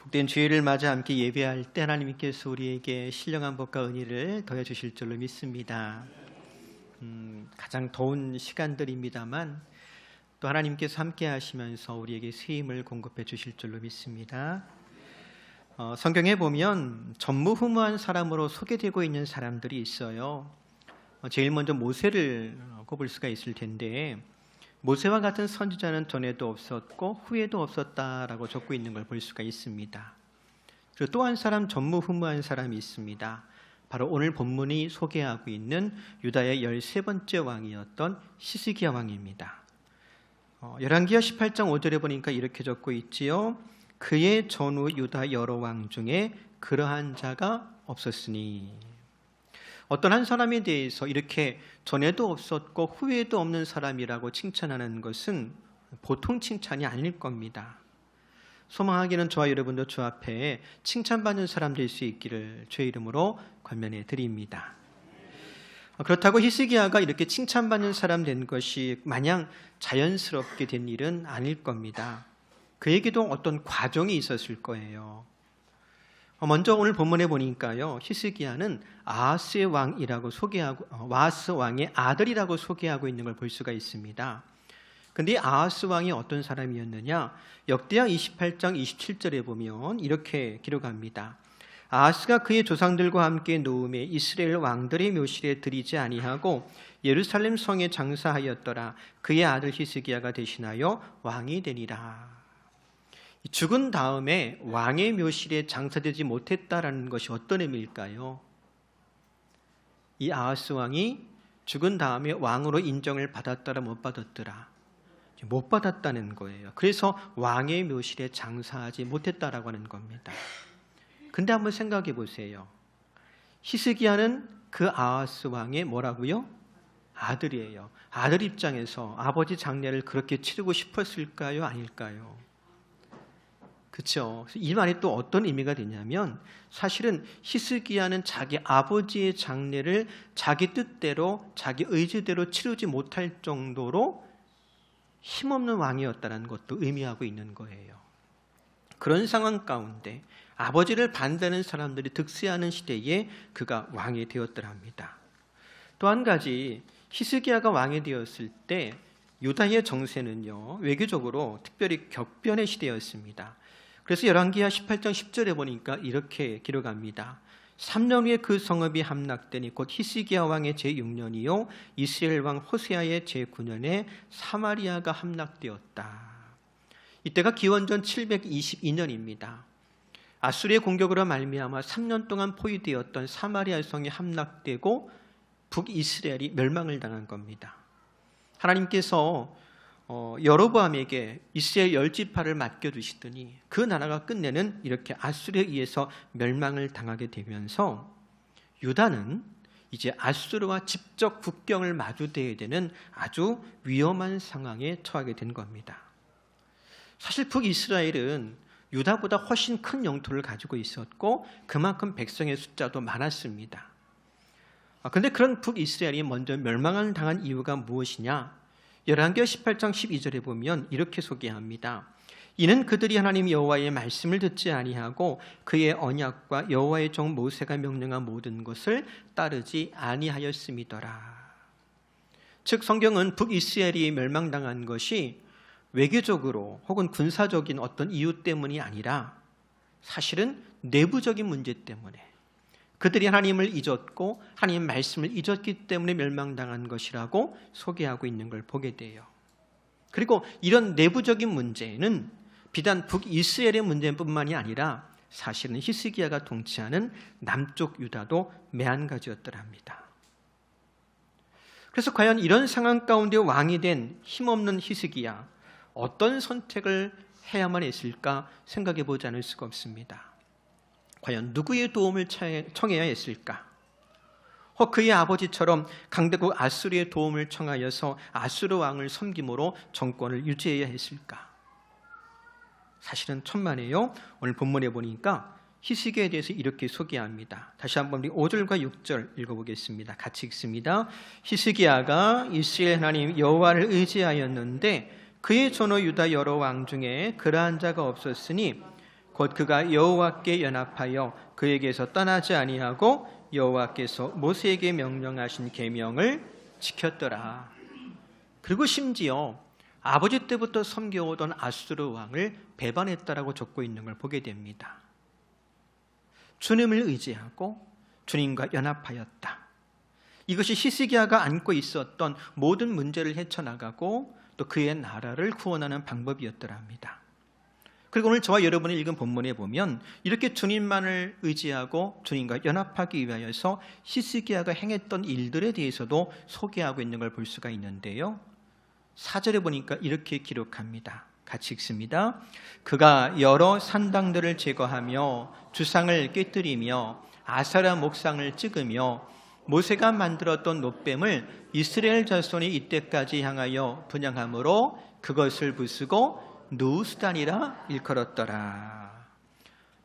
복된 주일을 맞아 함께 예배할 때 하나님께서 우리에게 신령한 복과 은혜를 더해 주실 줄로 믿습니다. 가장 더운 시간들입니다만 또 하나님께서 함께 하시면서 우리에게 새 힘을 공급해 주실 줄로 믿습니다. 성경에 보면 전무후무한 사람으로 소개되고 있는 사람들이 있어요. 제일 먼저 모세를 꼽을 수가 있을 텐데, 모세와 같은 선지자는 전에도 없었고 후에도 없었다라고 적고 있는 걸 볼 수가 있습니다. 그리고 또 한 사람, 전무후무한 사람이 있습니다. 바로 오늘 본문이 소개하고 있는 유다의 13번째 왕이었던 히스기야 왕입니다. 열왕기하 18장 5절에 보니까 이렇게 적고 있지요. 그의 전후 유다 여러 왕 중에 그러한 자가 없었으니. 어떤 한 사람에 대해서 이렇게 전에도 없었고 후에도 없는 사람이라고 칭찬하는 것은 보통 칭찬이 아닐 겁니다. 소망하기는 저와 여러분도 주 앞에 칭찬받는 사람 될 수 있기를 주의 이름으로 권면해 드립니다. 그렇다고 히스기야가 이렇게 칭찬받는 사람 된 것이 마냥 자연스럽게 된 일은 아닐 겁니다. 그에게도 어떤 과정이 있었을 거예요. 먼저 오늘 본문에 보니까요, 히스기야는 아하스의 왕이라고 소개하고, 아하스 왕의 아들이라고 소개하고 있는 걸 볼 수가 있습니다. 근데 아하스 왕이 어떤 사람이었느냐? 역대하 28장 27절에 보면 이렇게 기록합니다. 아하스가 그의 조상들과 함께 노음에 이스라엘 왕들의 묘실에 들이지 아니하고 예루살렘 성에 장사하였더라. 그의 아들 히스기야가 대신하여 왕이 되니라. 죽은 다음에 왕의 묘실에 장사되지 못했다라는 것이 어떤 의미일까요? 이 아하스 왕이 죽은 다음에 왕으로 인정을 받았더라 못 받았더라? 못 받았다는 거예요. 그래서 왕의 묘실에 장사하지 못했다라고 하는 겁니다. 근데 한번 생각해 보세요. 히스기야는 그 아하스 왕의 뭐라고요? 아들이에요. 아들 입장에서 아버지 장례를 그렇게 치르고 싶었을까요? 아닐까요? 그렇죠. 이 말이 또 어떤 의미가 되냐면, 사실은 히스기야는 자기 아버지의 장례를 자기 뜻대로 자기 의지대로 치르지 못할 정도로 힘없는 왕이었다는 것도 의미하고 있는 거예요. 그런 상황 가운데 아버지를 반대하는 사람들이 득세하는 시대에 그가 왕이 되었더랍니다. 또 한 가지, 히스기야가 왕이 되었을 때 유다의 정세는요, 외교적으로 특별히 격변의 시대였습니다. 그래서 열왕기하 18장 10절에 보니까 이렇게 기록합니다. 3년 후에 그 성읍이 함락되니 곧 히스기야 왕의 제6년이요 이스라엘 왕 호세아의 제9년에 사마리아가 함락되었다. 이때가 기원전 722년입니다. 아수르의 공격으로 말미암아 3년 동안 포위되었던 사마리아 성이 함락되고 북이스라엘이 멸망을 당한 겁니다. 하나님께서 여로보암에게 이스라엘 10지파를 맡겨두시더니 그 나라가 끝내는 이렇게 아수르에 의해서 멸망을 당하게 되면서 유다는 이제 아수르와 직접 국경을 마주대야 되는 아주 위험한 상황에 처하게 된 겁니다. 사실 북이스라엘은 유다보다 훨씬 큰 영토를 가지고 있었고 그만큼 백성의 숫자도 많았습니다. 그런데 그런 북이스라엘이 먼저 멸망을 당한 이유가 무엇이냐? 열왕기하 18장 12절에 보면 이렇게 소개합니다. 이는 그들이 하나님 여호와의 말씀을 듣지 아니하고 그의 언약과 여호와의 종 모세가 명령한 모든 것을 따르지 아니하였음이더라. 즉 성경은 북이스라엘이 멸망당한 것이 외교적으로 혹은 군사적인 어떤 이유 때문이 아니라 사실은 내부적인 문제 때문에, 그들이 하나님을 잊었고 하나님 말씀을 잊었기 때문에 멸망당한 것이라고 소개하고 있는 걸 보게 돼요. 그리고 이런 내부적인 문제는 비단 북이스라엘의 문제뿐만이 아니라 사실은 히스기야가 통치하는 남쪽 유다도 매한가지였더랍니다. 그래서 과연 이런 상황 가운데 왕이 된 힘없는 히스기야, 어떤 선택을 해야만 했을까 생각해 보지 않을 수가 없습니다. 과연 누구의 도움을 청해야 했을까? 혹 그의 아버지처럼 강대국 아수르의 도움을 청하여서 아수르 왕을 섬김으로 정권을 유지해야 했을까? 사실은 천만에요. 오늘 본문에 보니까 히스기야에 대해서 이렇게 소개합니다. 다시 한번 우리 5절과 6절 읽어보겠습니다. 같이 읽습니다. 히스기야가 이스라엘 하나님 여호와를 의지하였는데 그의 전후 유다 여러 왕 중에 그러한 자가 없었으니 곧 그가 여호와께 연합하여 그에게서 떠나지 아니하고 여호와께서 모세에게 명령하신 계명을 지켰더라. 그리고 심지어 아버지 때부터 섬겨오던 아수르 왕을 배반했다라고 적고 있는 걸 보게 됩니다. 주님을 의지하고 주님과 연합하였다. 이것이 히스기야가 안고 있었던 모든 문제를 헤쳐나가고 또 그의 나라를 구원하는 방법이었더라 합니다. 그리고 오늘 저와 여러분이 읽은 본문에 보면 이렇게 주님만을 의지하고 주님과 연합하기 위하여서 히스기야가 행했던 일들에 대해서도 소개하고 있는 걸 볼 수가 있는데요. 4절에 보니까 이렇게 기록합니다. 같이 읽습니다. 그가 여러 산당들을 제거하며 주상을 깨뜨리며 아세라 목상을 찍으며 모세가 만들었던 놋뱀을 이스라엘 자손이 이때까지 향하여 분향함으로 그것을 부수고 누수단이라 일컬었더라.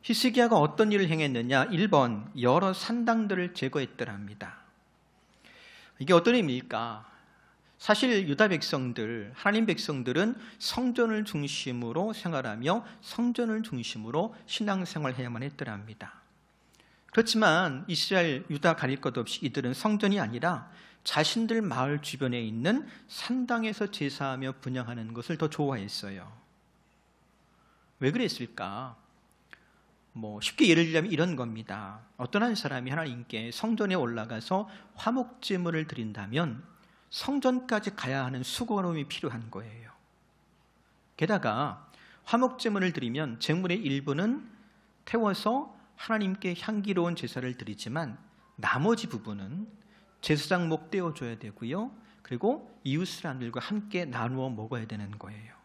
히스기야가 어떤 일을 행했느냐? 1번 여러 산당들을 제거했더랍니다. 이게 어떤 의미일까? 사실 유다 백성들, 하나님 백성들은 성전을 중심으로 생활하며 성전을 중심으로 신앙생활해야만 했더랍니다. 그렇지만 이스라엘, 유다 가릴 것 없이 이들은 성전이 아니라 자신들 마을 주변에 있는 산당에서 제사하며 분향하는 것을 더 좋아했어요. 왜 그랬을까? 쉽게 예를 들자면 이런 겁니다. 어떤 한 사람이 하나님께 성전에 올라가서 화목제물을 드린다면 성전까지 가야 하는 수고로움이 필요한 거예요. 게다가 화목제물을 드리면 제물의 일부는 태워서 하나님께 향기로운 제사를 드리지만 나머지 부분은 제사장 목 떼어줘야 되고요. 그리고 이웃 사람들과 함께 나누어 먹어야 되는 거예요.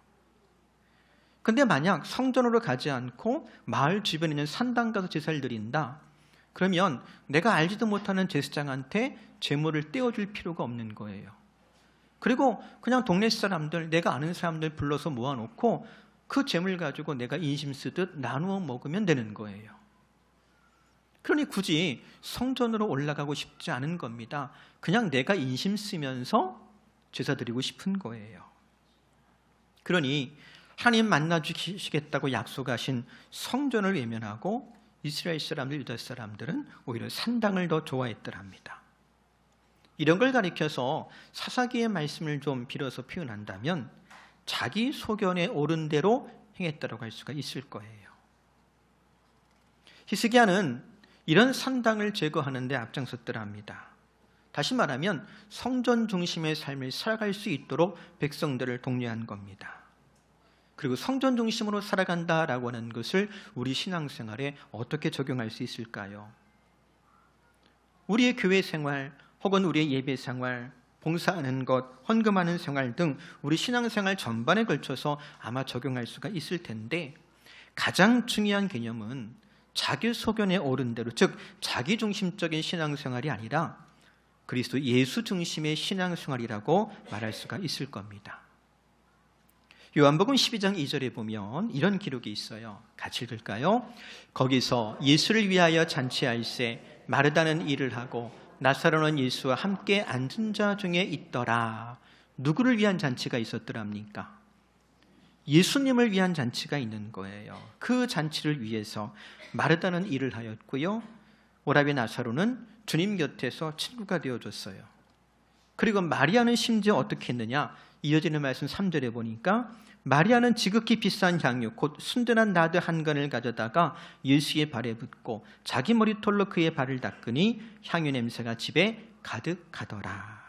근데 만약 성전으로 가지 않고 마을 주변에 있는 산당 가서 제사를 드린다. 그러면 내가 알지도 못하는 제사장한테 제물을 떼어줄 필요가 없는 거예요. 그리고 그냥 동네 사람들, 내가 아는 사람들 불러서 모아놓고 그 제물 가지고 내가 인심 쓰듯 나누어 먹으면 되는 거예요. 그러니 굳이 성전으로 올라가고 싶지 않은 겁니다. 그냥 내가 인심 쓰면서 제사 드리고 싶은 거예요. 그러니 하나님 만나주시겠다고 약속하신 성전을 외면하고 이스라엘 사람들, 유다 사람들은 오히려 산당을 더 좋아했더랍니다. 이런 걸 가리켜서 사사기의 말씀을 좀 빌어서 표현한다면 자기 소견에 옳은 대로 행했다고 할 수가 있을 거예요. 히스기야는 이런 산당을 제거하는 데 앞장섰더랍니다. 다시 말하면 성전 중심의 삶을 살아갈 수 있도록 백성들을 독려한 겁니다. 그리고 성전 중심으로 살아간다라고 하는 것을 우리 신앙생활에 어떻게 적용할 수 있을까요? 우리의 교회 생활 혹은 우리의 예배 생활, 봉사하는 것, 헌금하는 생활 등 우리 신앙생활 전반에 걸쳐서 아마 적용할 수가 있을 텐데 가장 중요한 개념은 자기 소견에 옳은 대로, 즉 자기중심적인 신앙생활이 아니라 그리스도 예수 중심의 신앙생활이라고 말할 수가 있을 겁니다. 요한복음 12장 2절에 보면 이런 기록이 있어요. 같이 읽을까요? 거기서 예수를 위하여 잔치할세 마르다는 일을 하고 나사로는 예수와 함께 앉은 자 중에 있더라. 누구를 위한 잔치가 있었더랍니까? 예수님을 위한 잔치가 있는 거예요. 그 잔치를 위해서 마르다는 일을 하였고요. 오라비 나사로는 주님 곁에서 친구가 되어줬어요. 그리고 마리아는 심지어 어떻게 했느냐? 이어지는 말씀 3절에 보니까 마리아는 지극히 비싼 향유 곧 순전한 나드 한 건을 가져다가 예수의 발에 붓고 자기 머리털로 그의 발을 닦으니 향유 냄새가 집에 가득하더라.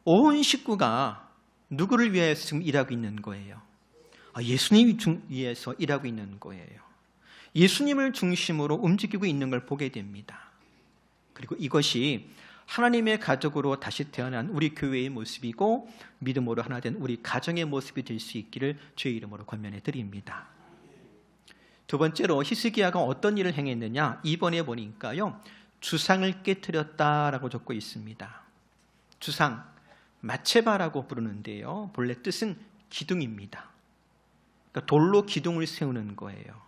온 식구가 누구를 위해서 지금 일하고 있는 거예요? 예수님 위해서 일하고 있는 거예요. 예수님을 중심으로 움직이고 있는 걸 보게 됩니다. 그리고 이것이 하나님의 가족으로 다시 태어난 우리 교회의 모습이고 믿음으로 하나 된 우리 가정의 모습이 될 수 있기를 주의 이름으로 권면해 드립니다. 두 번째로 히스기야가 어떤 일을 행했느냐? 2번에 보니까요. 주상을 깨뜨렸다라고 적고 있습니다. 주상, 마체바라고 부르는데요. 본래 뜻은 기둥입니다. 그러니까 돌로 기둥을 세우는 거예요.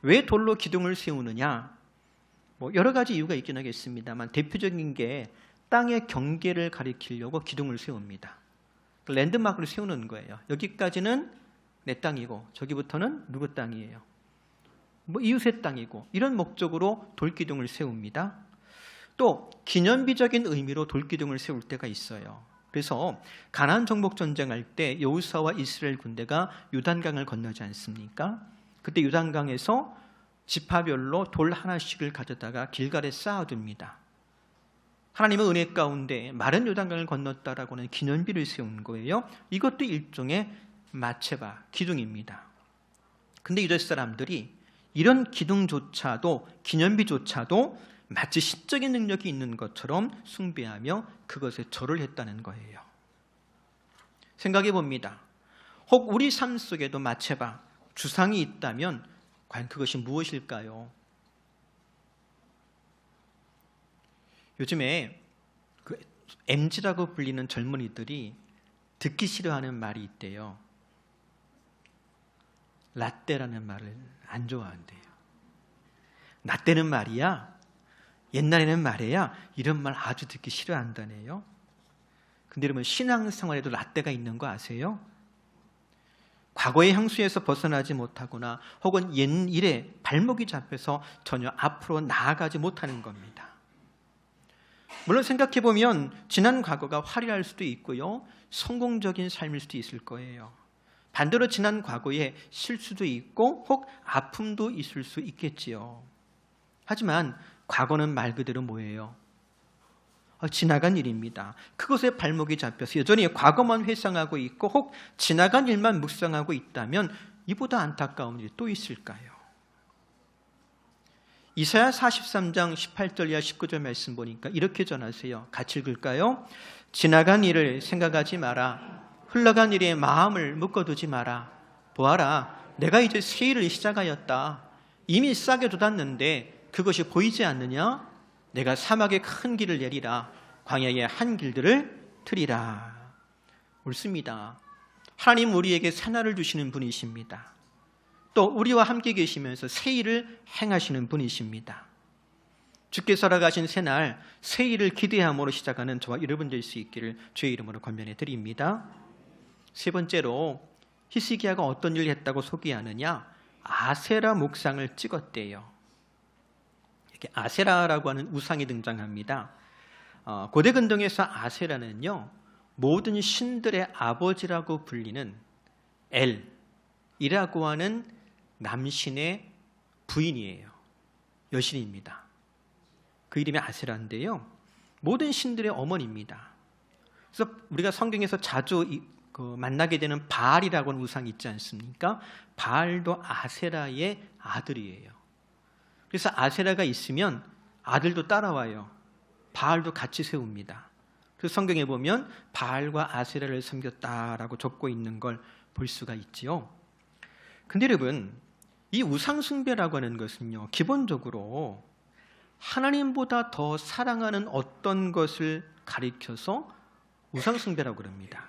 왜 돌로 기둥을 세우느냐? 여러 가지 이유가 있긴 하겠습니다만 대표적인 게 땅의 경계를 가리키려고 기둥을 세웁니다. 랜드마크를 세우는 거예요. 여기까지는 내 땅이고 저기부터는 누구 땅이에요? 뭐 이웃의 땅이고 이런 목적으로 돌기둥을 세웁니다. 또 기념비적인 의미로 돌기둥을 세울 때가 있어요. 그래서 가나안 정복 전쟁할 때 여호수아와 이스라엘 군대가 요단강을 건너지 않습니까? 그때 요단강에서 지파별로 돌 하나씩을 가져다가 길갈에 쌓아둡니다. 하나님의 은혜 가운데 마른 요단강을 건넜다라고 하는 기념비를 세운 거예요. 이것도 일종의 마체바, 기둥입니다. 근데 이들 사람들이 이런 기둥조차도, 기념비조차도 마치 신적인 능력이 있는 것처럼 숭배하며 그것에 절을 했다는 거예요. 생각해 봅니다. 혹 우리 삶 속에도 마체바, 주상이 있다면 과연 그것이 무엇일까요? 요즘에 그 MZ라고 불리는 젊은이들이 듣기 싫어하는 말이 있대요. 라떼라는 말을 안 좋아한대요. 라떼는 말이야, 옛날에는 말이야, 이런 말 아주 듣기 싫어한다네요. 근데 여러분, 신앙생활에도 라떼가 있는 거 아세요? 과거의 향수에서 벗어나지 못하거나 혹은 옛 일에 발목이 잡혀서 전혀 앞으로 나아가지 못하는 겁니다. 물론 생각해보면 지난 과거가 화려할 수도 있고요, 성공적인 삶일 수도 있을 거예요. 반대로 지난 과거에 실수도 있고 혹 아픔도 있을 수 있겠지요. 하지만 과거는 말 그대로 뭐예요? 지나간 일입니다. 그것에 발목이 잡혀서 여전히 과거만 회상하고 있고 혹 지나간 일만 묵상하고 있다면 이보다 안타까운 일이 또 있을까요? 이사야 43장 18절 이하 19절 말씀 보니까 이렇게 전하세요. 같이 읽을까요? 지나간 일을 생각하지 마라. 흘러간 일에 마음을 묶어두지 마라. 보아라, 내가 이제 새 일을 시작하였다. 이미 싹에 돋았는데 그것이 보이지 않느냐? 내가 사막에 큰 길을 내리라. 광야에 한 길들을 트리라. 옳습니다. 하나님 우리에게 새날을 주시는 분이십니다. 또 우리와 함께 계시면서 새 일을 행하시는 분이십니다. 주께 살아가신 새날, 새 일을 기대함으로 시작하는 저와 여러분 될 수 있기를 주의 이름으로 권면해 드립니다. 세 번째로 히스기야가 어떤 일을 했다고 소개하느냐? 아세라 목상을 찍었대요. 이렇게 아세라라고 하는 우상이 등장합니다. 고대 근동에서 아세라는요, 모든 신들의 아버지라고 불리는 엘이라고 하는 남신의 부인이에요. 여신입니다. 그 이름이 아세라인데요, 모든 신들의 어머니입니다. 그래서 우리가 성경에서 자주 만나게 되는 바알이라고 하는 우상이 있지 않습니까? 바알도 아세라의 아들이에요. 그래서 아세라가 있으면 아들도 따라와요. 바알도 같이 세웁니다. 그래서 성경에 보면 바알과 아세라를 섬겼다라고 적고 있는 걸 볼 수가 있지요. 근데 여러분, 이 우상 숭배라고 하는 것은요, 기본적으로 하나님보다 더 사랑하는 어떤 것을 가리켜서 우상 숭배라고 그럽니다.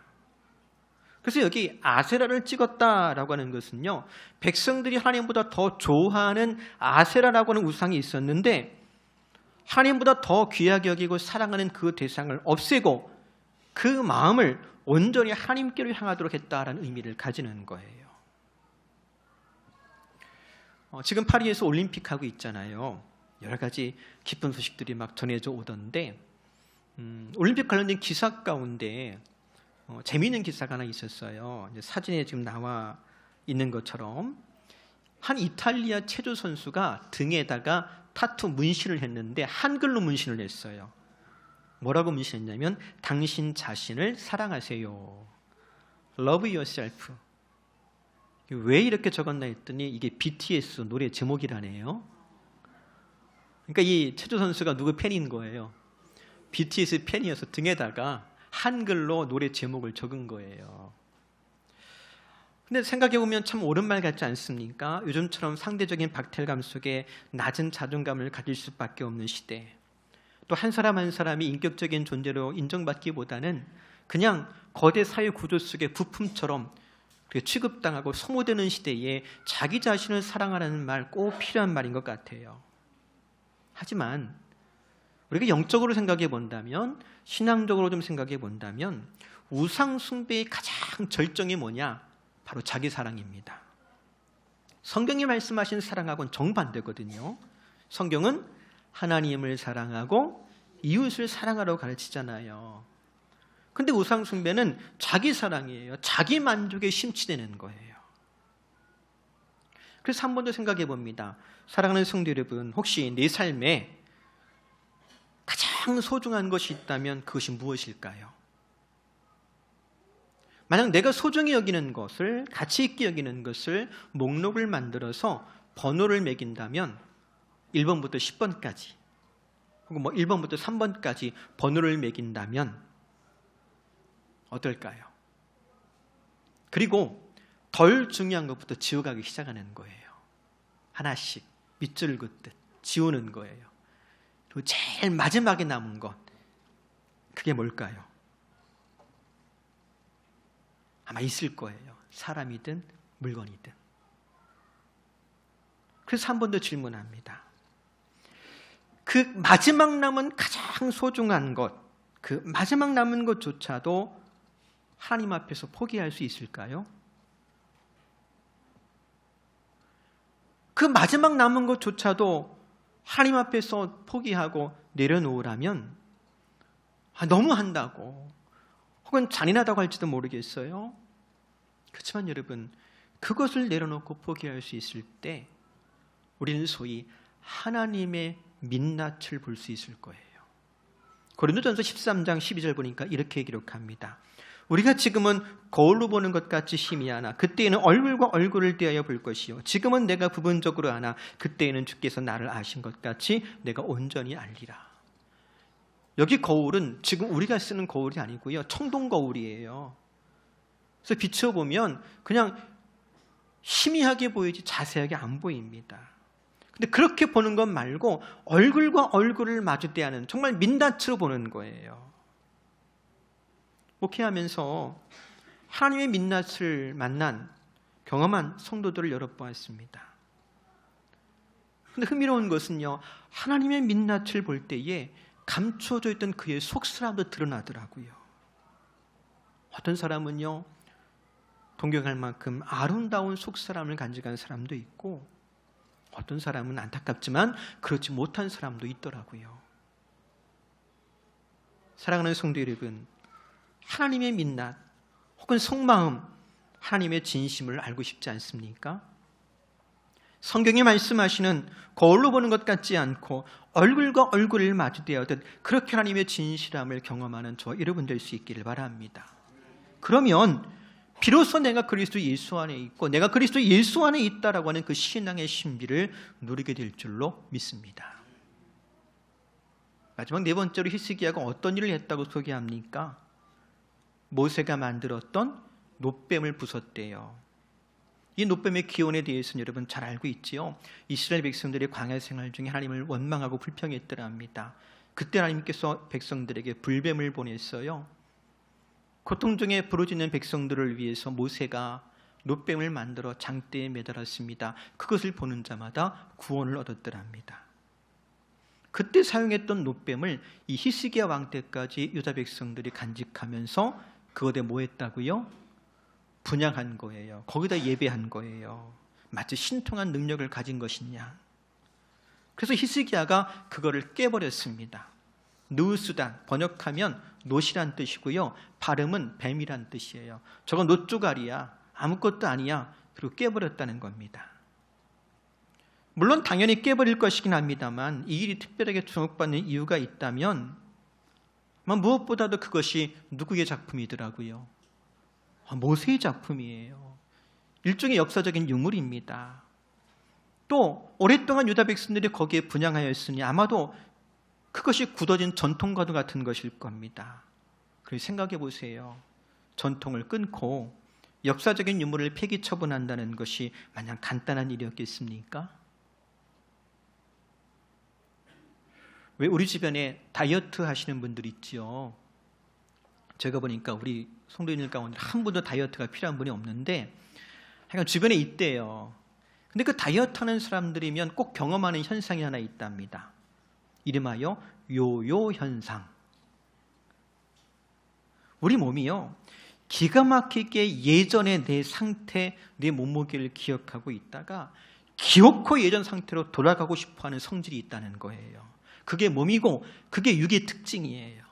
그래서 여기 아세라를 찍었다라고 하는 것은요, 백성들이 하나님보다 더 좋아하는 아세라라고 하는 우상이 있었는데 하나님보다 더 귀하게 여기고 사랑하는 그 대상을 없애고 그 마음을 온전히 하나님께로 향하도록 했다라는 의미를 가지는 거예요. 지금 파리에서 올림픽 하고 있잖아요. 여러 가지 기쁜 소식들이 막 전해져 오던데 올림픽 관련된 기사 가운데 재미있는 기사가 하나 있었어요. 이제 사진에 지금 나와 있는 것처럼 한 이탈리아 체조 선수가 등에다가 타투 문신을 했는데 한글로 문신을 했어요. 뭐라고 문신했냐면 당신 자신을 사랑하세요. Love yourself. 왜 이렇게 적었나 했더니 이게 BTS 노래 제목이라네요. 그러니까 이 체조 선수가 누구 팬인 거예요. BTS 팬이어서 등에다가 한글로 노래 제목을 적은 거예요. 근데 생각해보면 참 옳은 말 같지 않습니까? 요즘처럼 상대적인 박탈감 속에 낮은 자존감을 가질 수밖에 없는 시대, 또 한 사람 한 사람이 인격적인 존재로 인정받기보다는 그냥 거대 사회 구조 속의 부품처럼 취급당하고 소모되는 시대에 자기 자신을 사랑하라는 말 꼭 필요한 말인 것 같아요. 하지만 우리가 영적으로 생각해 본다면, 신앙적으로 좀 생각해 본다면 우상 숭배의 가장 절정이 뭐냐? 바로 자기 사랑입니다. 성경이 말씀하신 사랑하고는 정반대거든요. 성경은 하나님을 사랑하고 이웃을 사랑하라고 가르치잖아요. 근데 우상 숭배는 자기 사랑이에요. 자기 만족에 심취되는 거예요. 그래서 한 번 더 생각해 봅니다. 사랑하는 성도 여러분, 혹시 내 삶에 가장 소중한 것이 있다면 그것이 무엇일까요? 만약 내가 소중히 여기는 것을, 가치 있게 여기는 것을 목록을 만들어서 번호를 매긴다면 1번부터 10번까지 혹은 1번부터 3번까지 번호를 매긴다면 어떨까요? 그리고 덜 중요한 것부터 지워가기 시작하는 거예요. 하나씩 밑줄 긋듯 지우는 거예요. 그리고 제일 마지막에 남은 것, 그게 뭘까요? 아마 있을 거예요. 사람이든 물건이든. 그래서 한 번 더 질문합니다. 그 마지막 남은 가장 소중한 것, 그 마지막 남은 것조차도 하나님 앞에서 포기할 수 있을까요? 그 마지막 남은 것조차도 하나님 앞에서 포기하고 내려놓으라면 너무 한다고 혹은 잔인하다고 할지도 모르겠어요. 그렇지만 여러분, 그것을 내려놓고 포기할 수 있을 때 우리는 소위 하나님의 민낯을 볼 수 있을 거예요. 고린도전서 13장 12절 보니까 이렇게 기록합니다. 우리가 지금은 거울로 보는 것 같이 희미하나 그때에는 얼굴과 얼굴을 대하여 볼 것이요 지금은 내가 부분적으로 아나 그때에는 주께서 나를 아신 것 같이 내가 온전히 알리라. 여기 거울은 지금 우리가 쓰는 거울이 아니고요, 청동 거울이에요. 그래서 비춰보면 그냥 희미하게 보이지 자세하게 안 보입니다. 근데 그렇게 보는 것 말고 얼굴과 얼굴을 마주 대하는, 정말 민낯으로 보는 거예요. 목회하면서 하나님의 민낯을 만난 경험한 성도들을 여러 보았습니다. 근데 흥미로운 것은요, 하나님의 민낯을 볼 때에 감춰져 있던 그의 속사람도 드러나더라고요. 어떤 사람은요, 동경할 만큼 아름다운 속사람을 간직한 사람도 있고, 어떤 사람은 안타깝지만 그렇지 못한 사람도 있더라고요. 사랑하는 성도 여러분, 하나님의 민낯 혹은 속마음, 하나님의 진심을 알고 싶지 않습니까? 성경이 말씀하시는 거울로 보는 것 같지 않고 얼굴과 얼굴을 마주대하듯 그렇게 하나님의 진실함을 경험하는 저와 여러분 될 수 있기를 바랍니다. 그러면 비로소 내가 그리스도 예수 안에 있고 내가 그리스도 예수 안에 있다라고 하는 그 신앙의 신비를 누리게 될 줄로 믿습니다. 마지막 네 번째로 히스기야가 어떤 일을 했다고 소개합니까? 모세가 만들었던 놋뱀을 부쉈대요. 이 놋뱀의 기원에 대해서는 여러분 잘 알고 있지요. 이스라엘 백성들이 광야 생활 중에 하나님을 원망하고 불평했더랍니다. 그때 하나님께서 백성들에게 불뱀을 보냈어요. 고통 중에 부르짖는 백성들을 위해서 모세가 놋뱀을 만들어 장대에 매달았습니다. 그것을 보는 자마다 구원을 얻었더랍니다. 그때 사용했던 놋뱀을 이 히스기야 왕 때까지 유다 백성들이 간직하면서 그것에 뭐 했다고요? 분양한 거예요. 거기다 예배한 거예요. 마치 신통한 능력을 가진 것이냐. 그래서 히스기야가 그거를 깨버렸습니다. 느우스단, 번역하면 놋이란 뜻이고요, 발음은 뱀이란 뜻이에요. 저건 놋조각이야, 아무것도 아니야. 그리고 깨버렸다는 겁니다. 물론 당연히 깨버릴 것이긴 합니다만 이 일이 특별하게 주목받는 이유가 있다면 무엇보다도 그것이 누구의 작품이더라고요? 모세의 작품이에요. 일종의 역사적인 유물입니다. 또 오랫동안 유다 백성들이 거기에 분양하였으니 아마도 그것이 굳어진 전통과도 같은 것일 겁니다. 그래서 생각해 보세요. 전통을 끊고 역사적인 유물을 폐기 처분한다는 것이 마냥 간단한 일이었겠습니까? 왜 우리 주변에 다이어트 하시는 분들 있지요. 제가 보니까 우리 성도님들 가운데 한 분도 다이어트가 필요한 분이 없는데 하여간 주변에 있대요. 근데 그 다이어트 하는 사람들이면 꼭 경험하는 현상이 하나 있답니다. 이름하여 요요 현상. 우리 몸이요, 기가 막히게 예전의 내 상태, 내 몸무게를 기억하고 있다가 기어코 예전 상태로 돌아가고 싶어하는 성질이 있다는 거예요. 그게 몸이고 그게 육의 특징이에요.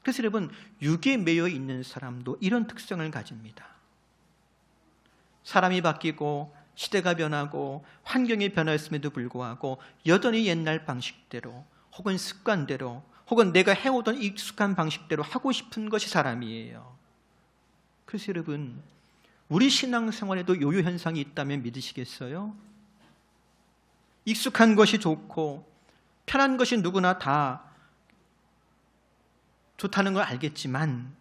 그래서 여러분, 육에 매여 있는 사람도 이런 특성을 가집니다. 사람이 바뀌고 시대가 변하고 환경이 변했음에도 불구하고 여전히 옛날 방식대로 혹은 습관대로 혹은 내가 해오던 익숙한 방식대로 하고 싶은 것이 사람이에요. 그래서 여러분, 우리 신앙생활에도 요요 현상이 있다면 믿으시겠어요? 익숙한 것이 좋고 편한 것이 누구나 다 좋다는 걸 알겠지만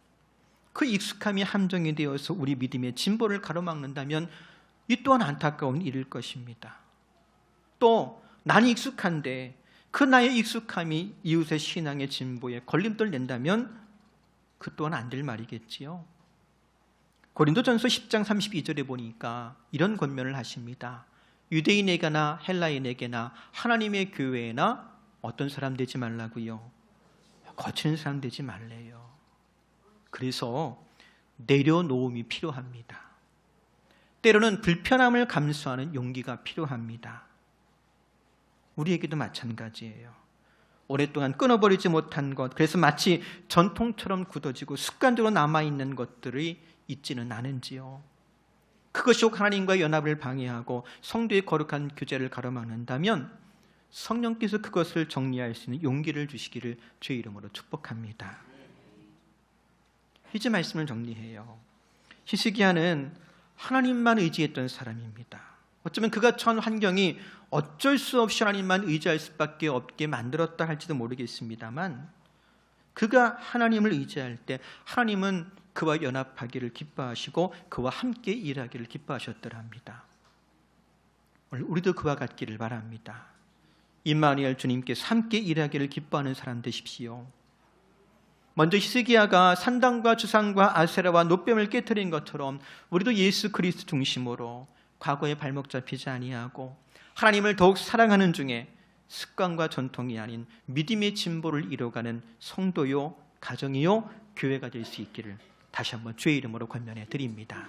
그 익숙함이 함정이 되어서 우리 믿음의 진보를 가로막는다면 이 또한 안타까운 일일 것입니다. 또 나는 익숙한데 그 나의 익숙함이 이웃의 신앙의 진보에 걸림돌 낸다면 그 또한 안 될 말이겠지요. 고린도전서 10장 32절에 보니까 이런 권면을 하십니다. 유대인에게나 헬라인에게나 하나님의 교회나 어떤 사람 되지 말라고요? 거치는 사람 되지 말래요. 그래서 내려놓음이 필요합니다. 때로는 불편함을 감수하는 용기가 필요합니다. 우리에게도 마찬가지예요. 오랫동안 끊어버리지 못한 것, 그래서 마치 전통처럼 굳어지고 습관적으로 남아있는 것들이 있지는 않은지요. 그것이 혹 하나님과의 연합을 방해하고 성도의 거룩한 교제를 가로막는다면 성령께서 그것을 정리할 수 있는 용기를 주시기를 주의 이름으로 축복합니다. 이제 말씀을 정리해요. 히스기야는 하나님만 의지했던 사람입니다. 어쩌면 그가 처한 환경이 어쩔 수 없이 하나님만 의지할 수밖에 없게 만들었다 할지도 모르겠습니다만 그가 하나님을 의지할 때 하나님은 그와 연합하기를 기뻐하시고 그와 함께 일하기를 기뻐하셨더라 합니다. 우리도 그와 같기를 바랍니다. 임마누엘 주님께서 함께 일하기를 기뻐하는 사람 되십시오. 먼저 히스기야가 산당과 주상과 아세라와 노뱀을 깨뜨린 것처럼 우리도 예수 그리스도 중심으로 과거에 발목 잡히지 아니하고 하나님을 더욱 사랑하는 중에 습관과 전통이 아닌 믿음의 진보를 이뤄가는 성도요, 가정이요, 교회가 될 수 있기를 다시 한번 주의 이름으로 권면해 드립니다.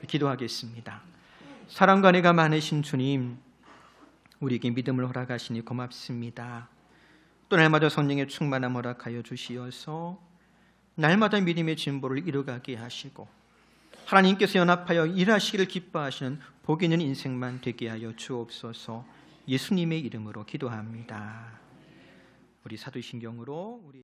기도하겠습니다. 사랑과 은혜가 많으신 주님, 우리에게 믿음을 허락하시니 고맙습니다. 또 날마다 성령의 충만함 허락하여 주시어서 날마다 믿음의 진보를 이루가게 하시고 하나님께서 연합하여 일하시기를 기뻐하시는 복 있는 인생만 되게 하여 주옵소서. 예수님의 이름으로 기도합니다. 우리 사도신경으로 우리